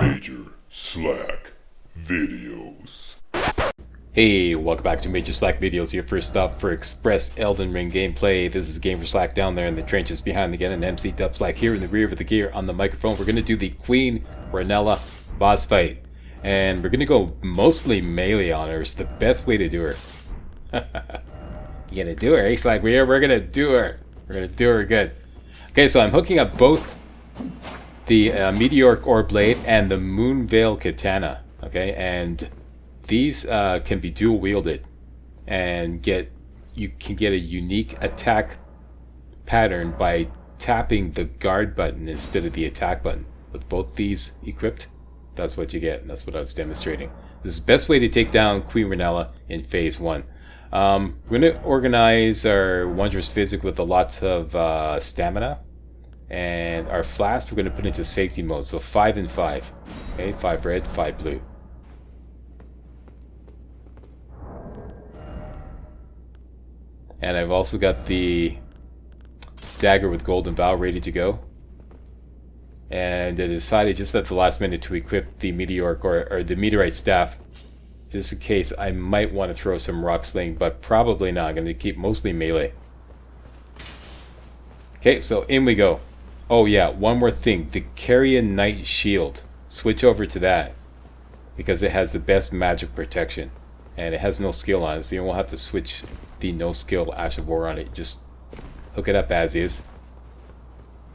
Major Slack Videos. Hey, welcome back to Major Slack Videos, your first stop for Express Elden Ring gameplay. This is Gamer Slack down there in the trenches behind again, and MC Dub Slack here in the rear with the gear on the microphone. We're going to do the Queen RENNALA boss fight, and we're going to go mostly melee on her. It's the best way to do her. You gonna do her, eh? Slack? We're going to do her. We're going to do her good. Okay, so I'm hooking up both the Meteoric Ore Blade and the Moonveil Katana. Okay, and these can be dual wielded, and you can get a unique attack pattern by tapping the guard button instead of the attack button. With both these equipped, that's what you get, and that's what I was demonstrating. This is the best way to take down Queen RENNALA in Phase 1. We're going to organize our Wondrous Physic with a lot of stamina, and our flask we're going to put into safety mode, so 5 and 5. Okay, 5 red, 5 blue. And I've also got the dagger with golden vow ready to go. And I decided just at the last minute to equip the meteoric or the meteorite staff, just in case I might want to throw some rock sling, but probably not. I'm going to keep mostly melee. Okay, so in we go. Oh yeah, one more thing. The Carrion Knight Shield. Switch over to that, because it has the best magic protection. And it has no skill on it, so you won't have to switch the no skill Ash of War on it. Just hook it up as is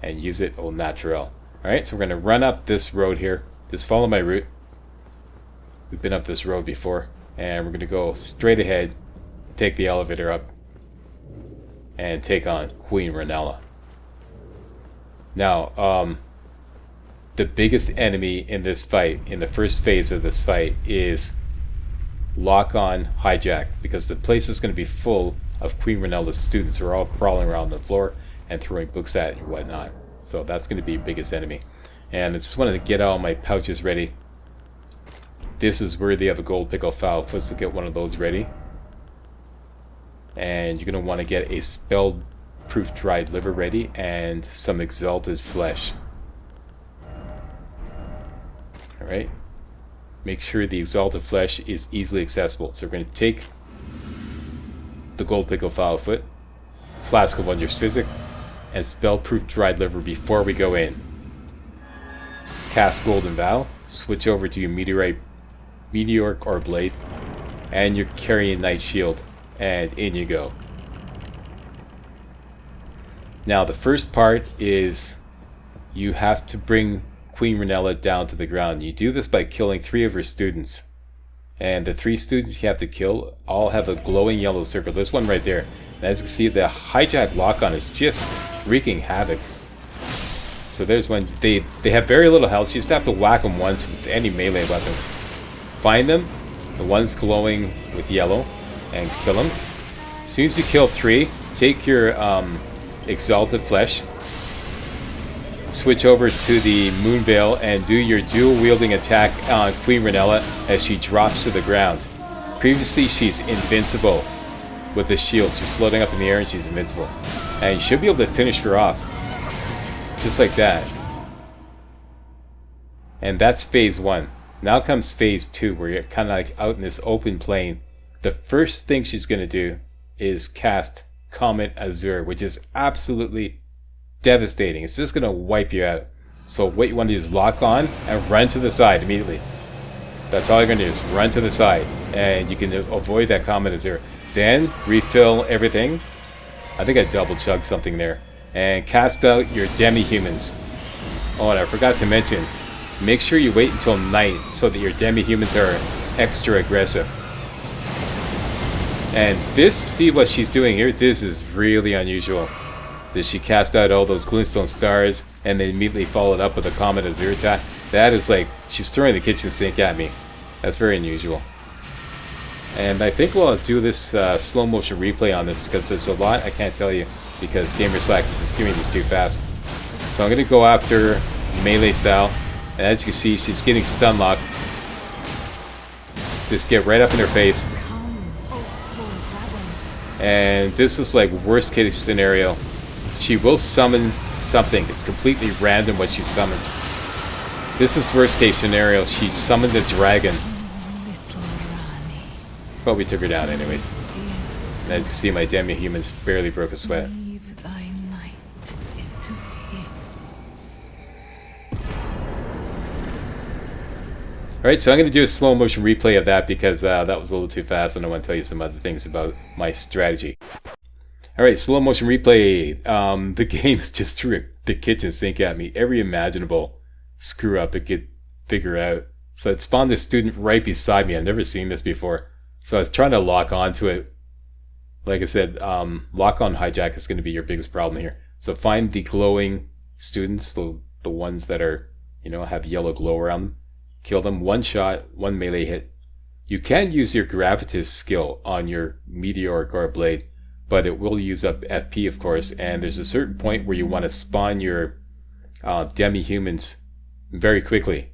and use it au naturel. Alright, so we're going to run up this road here. Just follow my route. We've been up this road before. And we're going to go straight ahead, take the elevator up, and take on Queen RENNALA. Now, the biggest enemy in this fight, in the first phase of this fight, is lock-on hijack, because the place is going to be full of Queen RENNALA's students who are all crawling around the floor and throwing books at it and whatnot. So that's going to be the biggest enemy. And I just wanted to get all my pouches ready. This is worthy of a gold pickle foul. Let's get one of those ready. And you're going to want to get a spell-proof dried liver ready and some exalted flesh. Alright. Make sure the exalted flesh is easily accessible. So we're going to take the gold pickle foul foot, flask of Wondrous Physic, and spell-proof dried liver before we go in. Cast Golden Vow, switch over to your Meteoric Ore Blade, and your Carrion Knight Shield, and in you go. Now the first part is you have to bring Queen RENNALA down to the ground. You do this by killing 3 of her students. And the 3 students you have to kill all have a glowing yellow circle. This one right there. And as you can see, the hijack lock-on is just wreaking havoc. So there's one. They have very little health. So you just have to whack them once with any melee weapon. Find them, the ones glowing with yellow, and kill them. As soon as you kill 3, take your exalted flesh, switch over to the Moonveil and do your dual wielding attack on Queen RENNALA as she drops to the ground. Previously she's invincible with the shield. She's floating up in the air and she's invincible. And you should be able to finish her off. Just like that. And that's phase 1. Now comes phase 2, where you're kind of like out in this open plain. The first thing she's going to do is cast Comet Azure, which is absolutely devastating. It's just going to wipe you out. So what you want to do is lock on and run to the side immediately. That's all you're going to do, is run to the side. And you can avoid that Comet Azure. Then refill everything. I think I double chugged something there. And cast out your demi-humans. Oh, and I forgot to mention, make sure you wait until night so that your demi-humans are extra aggressive. And this, see what she's doing here? This is really unusual. Did she cast out all those glintstone stars and then immediately follow it up with a Comet Azure attack? That is like, she's throwing the kitchen sink at me. That's very unusual. And I think we'll do this slow motion replay on this, because there's a lot I can't tell you, because Gamer Slack is doing this too fast. So I'm going to go after melee style. And as you can see, she's getting stun locked. Just get right up in her face. And this is like worst case scenario. She will summon something. It's completely random what she summons. This is worst case scenario. She summoned a dragon, but we took her down anyways. And as you can see, my demi-humans barely broke a sweat. Alright, so I'm going to do a slow motion replay of that because that was a little too fast and I want to tell you some other things about my strategy. Alright, slow motion replay. The game's just threw the kitchen sink at me. Every imaginable screw up it could figure out. So it spawned this student right beside me. I've never seen this before. So I was trying to lock onto it. Like I said, lock on hijack is going to be your biggest problem here. So find the glowing students, the ones that are, you know, have yellow glow around them. Kill them, one shot, one melee hit. You can use your gravitas skill on your meteoric or blade, but it will use up FP, of course, and there's a certain point where you want to spawn your demi-humans very quickly.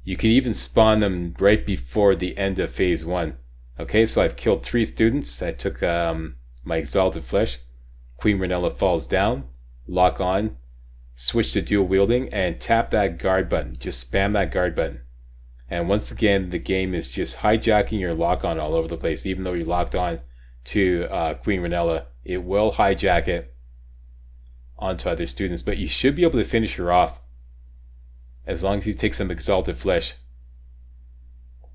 You can even spawn them right before the end of phase 1. Okay, so I've killed 3 students. I took my exalted flesh. Queen RENNALA falls down, lock on, switch to dual wielding, and tap that guard button. Just spam that guard button. And once again, the game is just hijacking your lock on all over the place. Even though you're locked on to Queen RENNALA, it will hijack it onto other students. But you should be able to finish her off as long as you take some exalted flesh.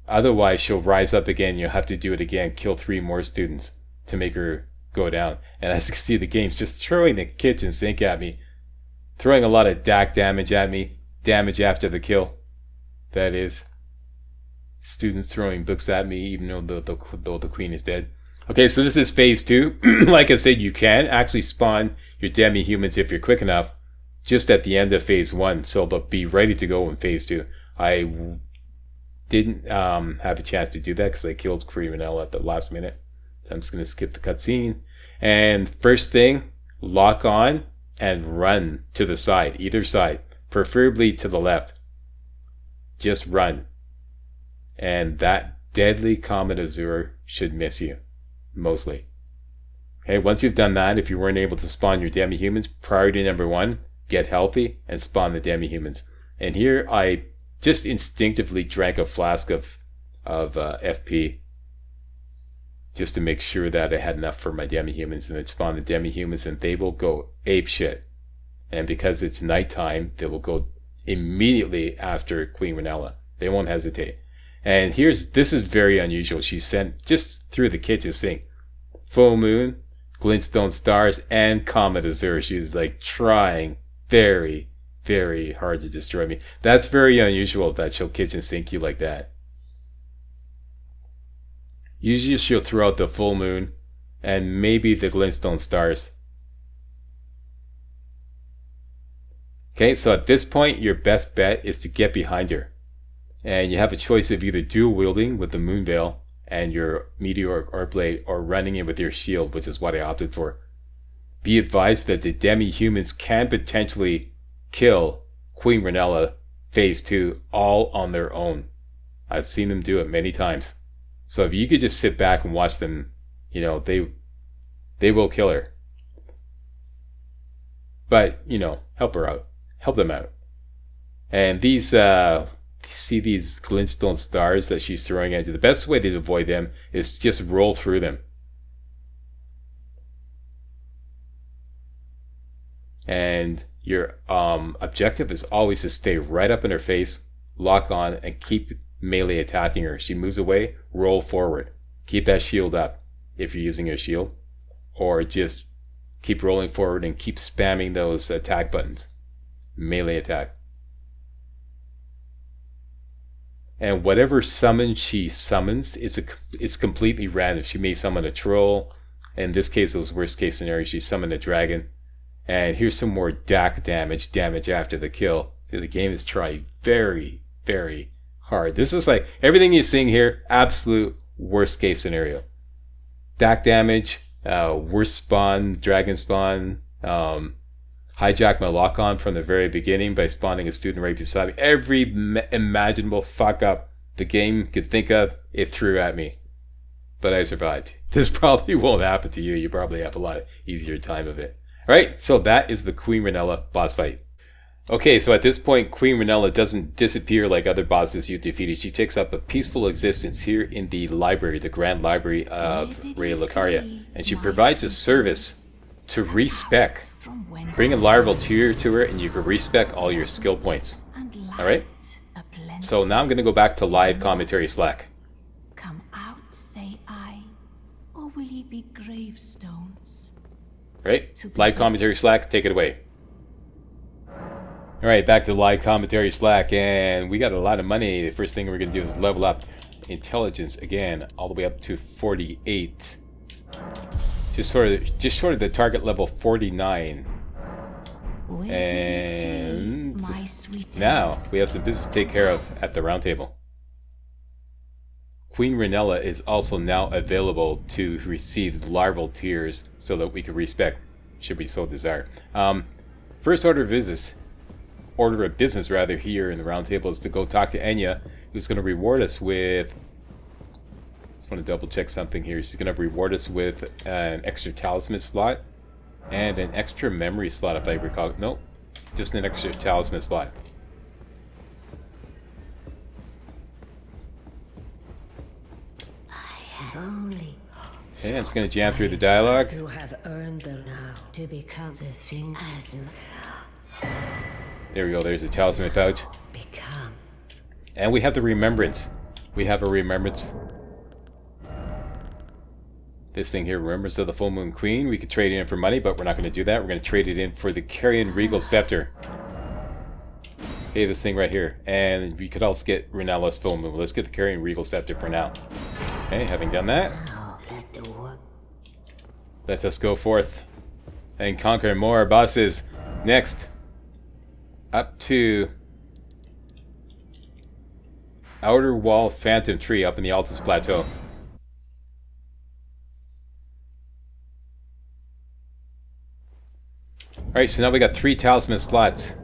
Otherwise, she'll rise up again. You'll have to do it again. Kill 3 more students to make her go down. And as you can see, the game's just throwing the kitchen sink at me. Throwing a lot of DAC damage at me. Damage after the kill. That is. Students throwing books at me even though the queen is dead. Okay, so this is phase 2. Like I said, you can actually spawn your demi-humans if you're quick enough just at the end of phase 1. So they'll be ready to go in phase 2. I didn't have a chance to do that because I killed Queen RENNALA at the last minute. So I'm just going to skip the cutscene. And first thing, lock on and run to the side, either side, preferably to the left. Just run. And that deadly Comet Azure should miss you, mostly. Okay, once you've done that, if you weren't able to spawn your demi-humans, priority number 1, get healthy and spawn the demi-humans. And here I just instinctively drank a flask of FP just to make sure that I had enough for my demi-humans, and then spawn the demi-humans and they will go apeshit. And because it's nighttime, they will go immediately after Queen RENNALA. They won't hesitate. And this is very unusual. She sent just through the kitchen sink full moon, glintstone stars, and Comet Azure. She's like trying very, very hard to destroy me. That's very unusual that she'll kitchen sink you like that. Usually she'll throw out the full moon and maybe the glintstone stars. Okay, so at this point, your best bet is to get behind her. And you have a choice of either dual wielding with the moon veil and your meteoric arc blade, or running in with your shield, which is what I opted for. Be advised that the demi-humans can potentially kill Queen RENNALA phase 2 all on their own. I've seen them do it many times. So if you could just sit back and watch them, you know, they will kill her. But, you know, help her out. Help them out. And these, see these glintstone stars that she's throwing at you? The best way to avoid them is just roll through them. And your objective is always to stay right up in her face, lock on, and keep melee attacking her. She moves away, roll forward. Keep that shield up if you're using your shield, or just keep rolling forward and keep spamming those attack buttons. Melee attack. And whatever summon she summons, it's completely random. She may summon a troll. In this case, it was worst case scenario. She summoned a dragon. And here's some more DAC damage after the kill. So the game is trying very, very hard. This is like everything you're seeing here, absolute worst case scenario. DAC damage, worst spawn, dragon spawn, hijack my lock on from the very beginning by spawning a student right beside me. Every imaginable fuck up the game could think of, it threw at me. But I survived. This probably won't happen to you. You probably have a lot easier time of it. Alright, so that is the Queen RENNALA boss fight. Okay, so at this point, Queen Rennala doesn't disappear like other bosses you defeated. She takes up a peaceful existence here in the library, the Grand Library of Lucaria, and she provides a service to respec. Bring a larval tear to her, and you can respec all your skill points. All right. So now I'm going to go back to live commentary Slack. Come out, say I, or will ye be gravestones? Right? Live commentary Slack, take it away. Alright, back to live commentary Slack, and we got a lot of money. The first thing we're going to do is level up intelligence again, all the way up to 48. Just short of the target level 49. And now we have some business to take care of at the round table. Queen Rennala is also now available to receive larval tears so that we can respec, should we so desire. First order of business here in the round table is to go talk to Enya, who's going to reward us with... Just want to double check something here. She's going to reward us with an extra talisman slot and an extra memory slot, if I recall. Nope, just an extra talisman slot. Okay, I'm just going to jam through the dialogue. You have earned the now to become the thing as There we go, there's a talisman pouch. become. And we have the remembrance. We have a remembrance. This thing here, Remembrance of the Full Moon Queen. We could trade it in for money, but we're not going to do that. We're going to trade it in for the Carrion Regal Scepter. Okay, this thing right here. And we could also get Rennala's Full Moon. Let's get the Carrion Regal Scepter for now. Okay, having done that, let us go forth and conquer more bosses. Next, up to Outer Wall Phantom Tree up in the Altus Plateau. Alright, so now we got 3 talisman slots.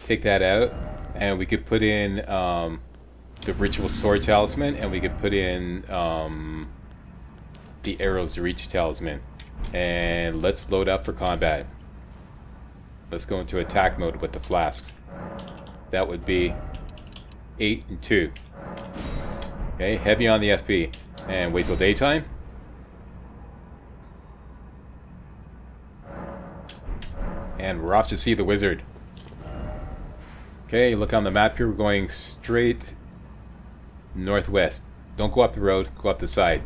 Take that out, and we could put in the Ritual Sword Talisman, and we could put in the Arrow's Reach Talisman. And let's load up for combat. Let's go into attack mode with the flasks. That would be 8 and 2. Okay, heavy on the FP. And wait till daytime. And we're off to see the wizard. Okay, look on the map here. We're going straight northwest. Don't go up the road, go up the side.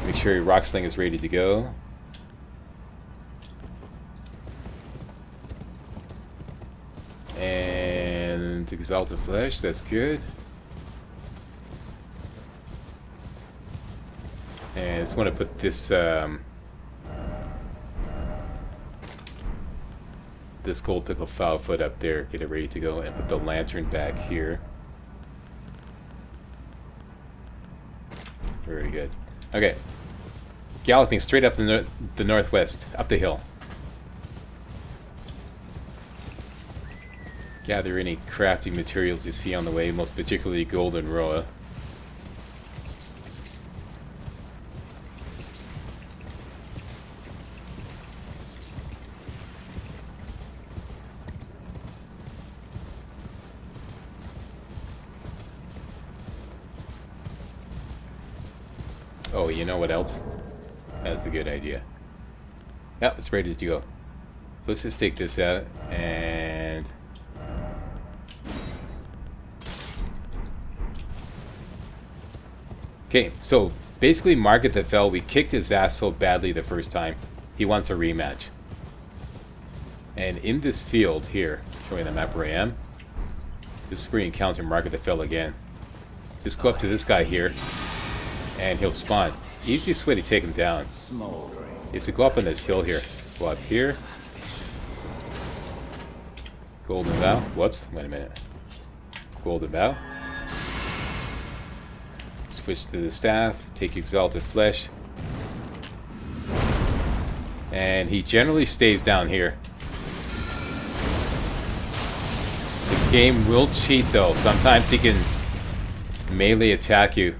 Make sure your rock sling is ready to go. And Exalted Flesh, that's good. And I just want to put this this gold pickle foul foot up there, get it ready to go, and put the lantern back here. Very good. Okay, galloping straight up the northwest, up the hill. Gather any crafting materials you see on the way, most particularly golden roa. Oh, you know what else? That's a good idea. Yep, it's ready to go. So let's just take this out and... Okay, so basically Market the Fell, we kicked his ass so badly the first time, he wants a rematch. And in this field here, showing the map where I am, this is where you encounter Market the Fell again. Just go up to this guy here, and he'll spawn. Easiest way to take him down is to go up on this hill here. Go up here. Golden Bow. Whoops, wait a minute. Golden Bow. Switch to the staff, take Exalted Flesh. And he generally stays down here. The game will cheat though. Sometimes he can melee attack you.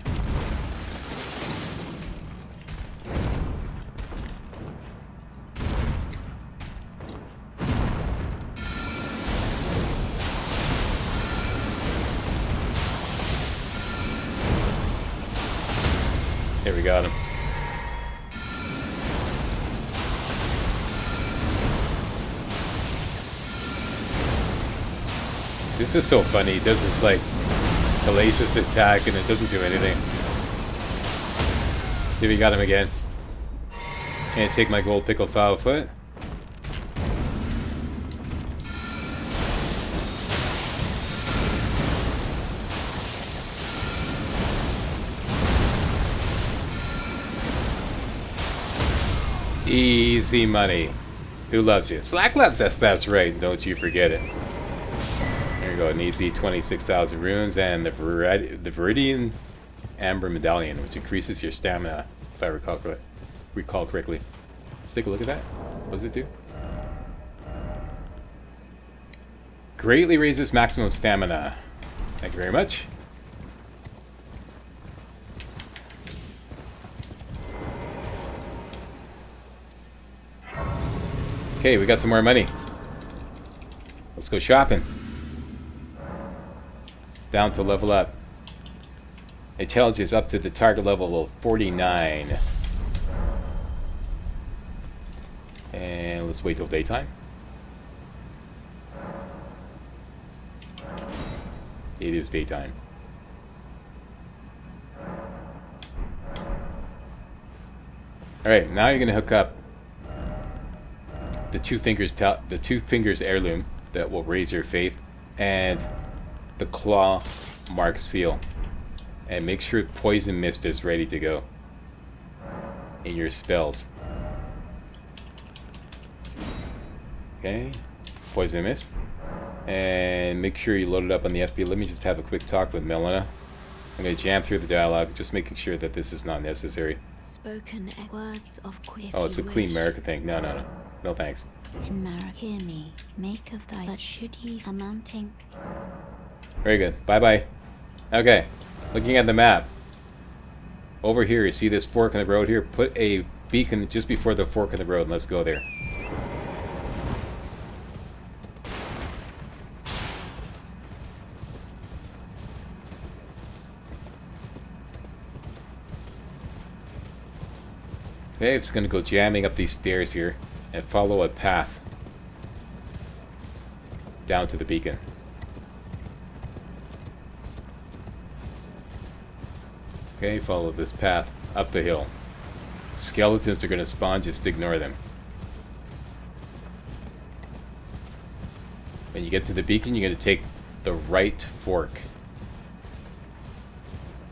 Here we got him. This is so funny. He does this like hellacious attack and it doesn't do anything. Here we got him again. Can't take my gold pickle foul foot. Easy money. Who loves you? Slack loves us, that's right. Don't you forget it. There you go, an easy 26,000 runes and the Viridian Amber Medallion, which increases your stamina, if I recall correctly. Let's take a look at that. What does it do? Greatly raises maximum stamina. Thank you very much. Okay, we got some more money. Let's go shopping. Down to level up. It tells you it's up to the target level of 49. And let's wait till daytime. It is daytime. Alright, now you're gonna hook up the two fingers heirloom that will raise your faith, and the claw mark seal, and make sure poison mist is ready to go in your spells. Okay, poison mist, and make sure you load it up on the FB. Let me just have a quick talk with Melina. I'm going to jam through the dialogue, just making sure that this is not necessary. Spoken words of Oh, it's a Queen America thing. No. No thanks. In Mara, hear me. Make of thy but should ye amounting. Very good. Bye-bye. Okay. Looking at the map. Over here, you see this fork in the road here? Put a beacon just before the fork in the road, and let's go there. Okay, I'm just going to go jamming up these stairs here and follow a path down to the beacon. Okay, follow this path up the hill. Skeletons are going to spawn, just ignore them. When you get to the beacon, you're going to take the right fork.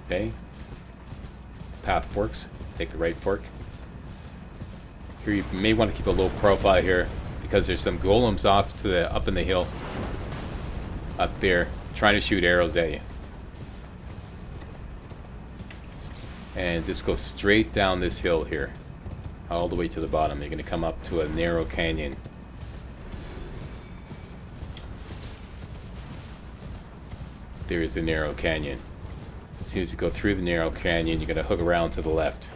Okay? Path forks. Take the right fork. Here you may want to keep a low profile here because there's some golems off to the up in the hill up there trying to shoot arrows at you. And just go straight down this hill here all the way to the bottom. You're going to come up to a narrow canyon. There is a narrow canyon. As soon as you go through the narrow canyon, you're going to hook around to the left.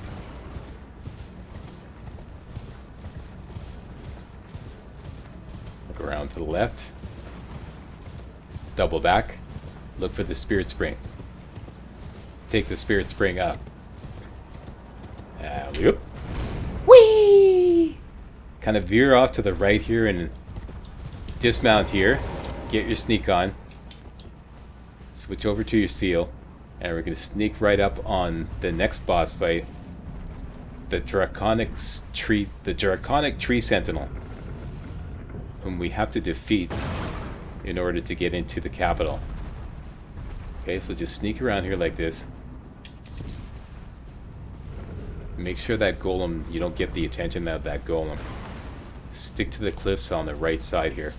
Around to the left, double back, look for the spirit spring, take the spirit spring up, whoop, whee, kind of veer off to the right here and dismount here, get your sneak on, switch over to your seal, and we're going to sneak right up on the next boss fight, the draconic tree sentinel, whom we have to defeat in order to get into the capital. Okay, so just sneak around here like this. Make sure that golem, you don't get the attention of that golem. Stick to the cliffs on the right side here.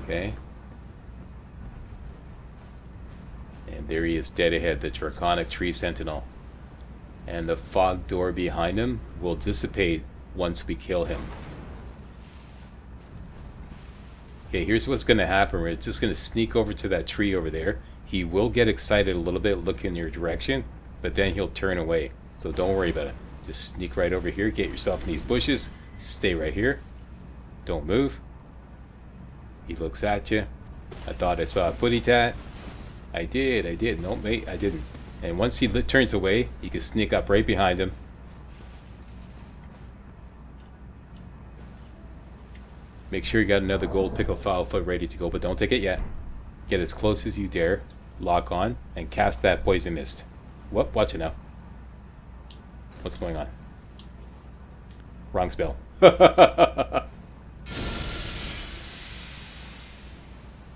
Okay. And there he is dead ahead, the draconic tree sentinel. And the fog door behind him will dissipate once we kill him. Okay, here's what's going to happen. We're just going to sneak over to that tree over there. He will get excited a little bit, look in your direction, but then he'll turn away. So don't worry about it. Just sneak right over here, get yourself in these bushes, stay right here. Don't move. He looks at you. I thought I saw a putty tat. I did. No, mate, I didn't. And once he turns away, you can sneak up right behind him. Make sure you got another gold pickle foul foot ready to go, but don't take it yet. Get as close as you dare, lock on, and cast that poison mist. Whoop, watch it now. What's going on? Wrong spell.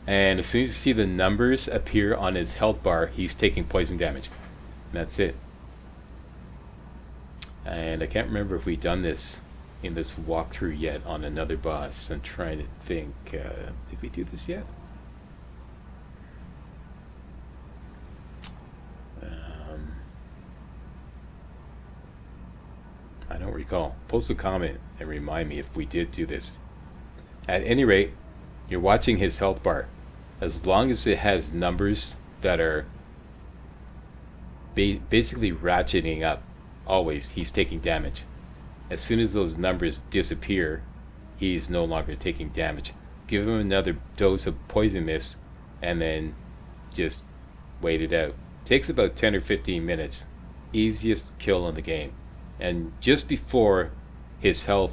And as soon as you see the numbers appear on his health bar, he's taking poison damage. And that's it. And I can't remember if we've done this in this walkthrough yet on another boss. I'm trying to think, did we do this yet? I don't recall. Post a comment and remind me if we did do this. At any rate, you're watching his health bar. As long as it has numbers that are basically ratcheting up, always, he's taking damage. As soon as those numbers disappear, he's no longer taking damage. Give him another dose of poison mist and then just wait it out. Takes about 10 or 15 minutes. Easiest kill in the game. And just before his health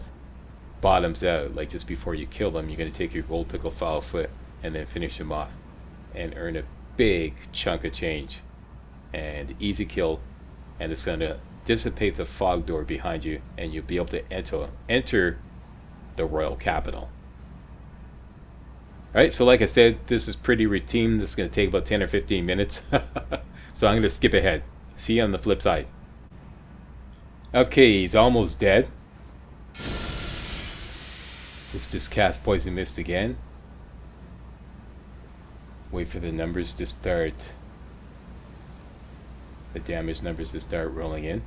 bottoms out, like just before you kill him, you're going to take your gold pickle foul foot and then finish him off and earn a big chunk of change. And easy kill, and it's going to dissipate the fog door behind you, and you'll be able to enter the royal capital. Alright, so like I said, this is pretty routine. This is going to take about 10 or 15 minutes. So I'm going to skip ahead. See you on the flip side. Okay, he's almost dead. Let's just cast poison mist again. Wait for the numbers to start, the damage numbers to start rolling in.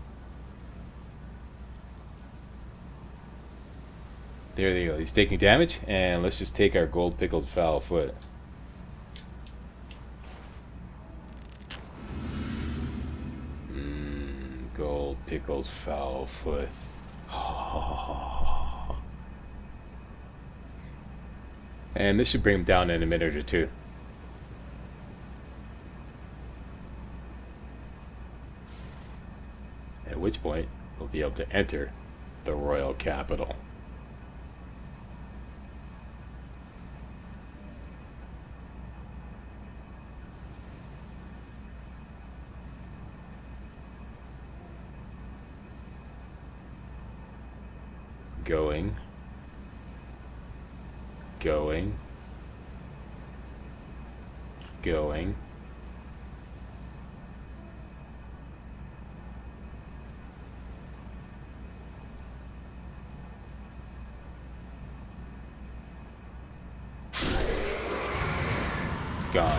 There they go. He's taking damage, and let's just take our gold pickled foul foot. Gold pickled foul foot. And this should bring him down in a minute or two. At which point, we'll be able to enter the royal capital. Going. Going. Going. Gone.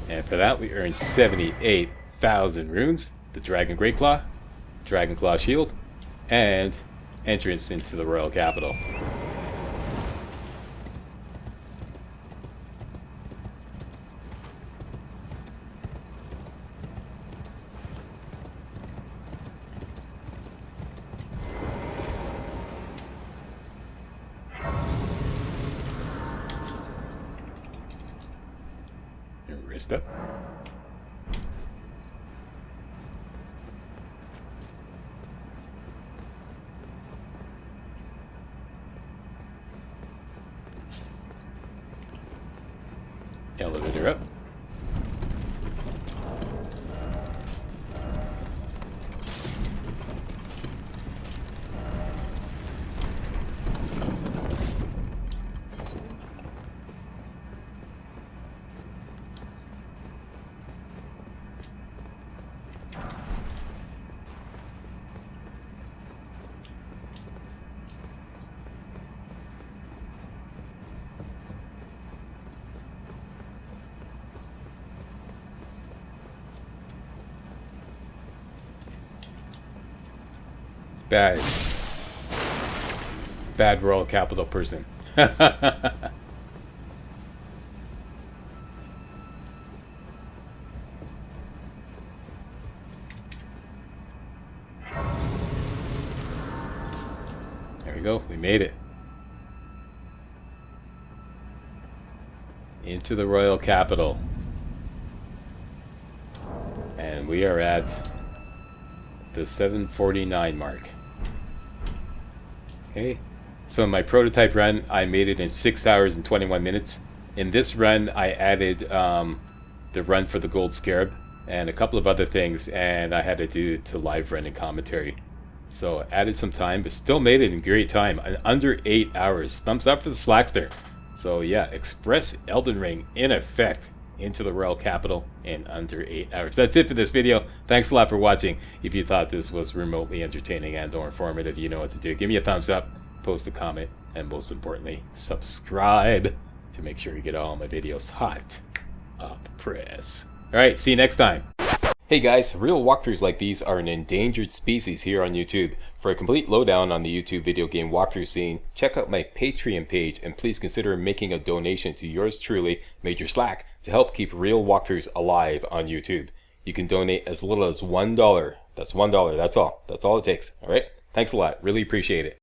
And for that we earned 78,000 runes, the Dragon Great Claw, Dragon Claw Shield, and entrance into the royal capital. Wrist up. Elevator up. Bad royal capital person. There we go. We made it. Into the royal capital. And we are at the 749 mark. Okay. So in my prototype run, I made it in 6 hours and 21 minutes. In this run, I added the run for the gold scarab and a couple of other things, and I had to do to live run and commentary. So added some time, but still made it in great time, under 8 hours. Thumbs up for the Slackster. So yeah, Express Elden Ring in effect into the royal capital in under 8 hours. That's it for this video. Thanks a lot for watching. If you thought this was remotely entertaining and or informative, you know what to do. Give me a thumbs up, post a comment, and most importantly, subscribe to make sure you get all my videos hot off the press. Alright, see you next time. Hey guys, real walkthroughs like these are an endangered species here on YouTube. For a complete lowdown on the YouTube video game walkthrough scene, check out my Patreon page, and please consider making a donation to yours truly, Major Slack, to help keep real walkthroughs alive on YouTube. You can donate as little as $1. That's $1, that's all. That's all it takes. Alright? Thanks a lot. Really appreciate it.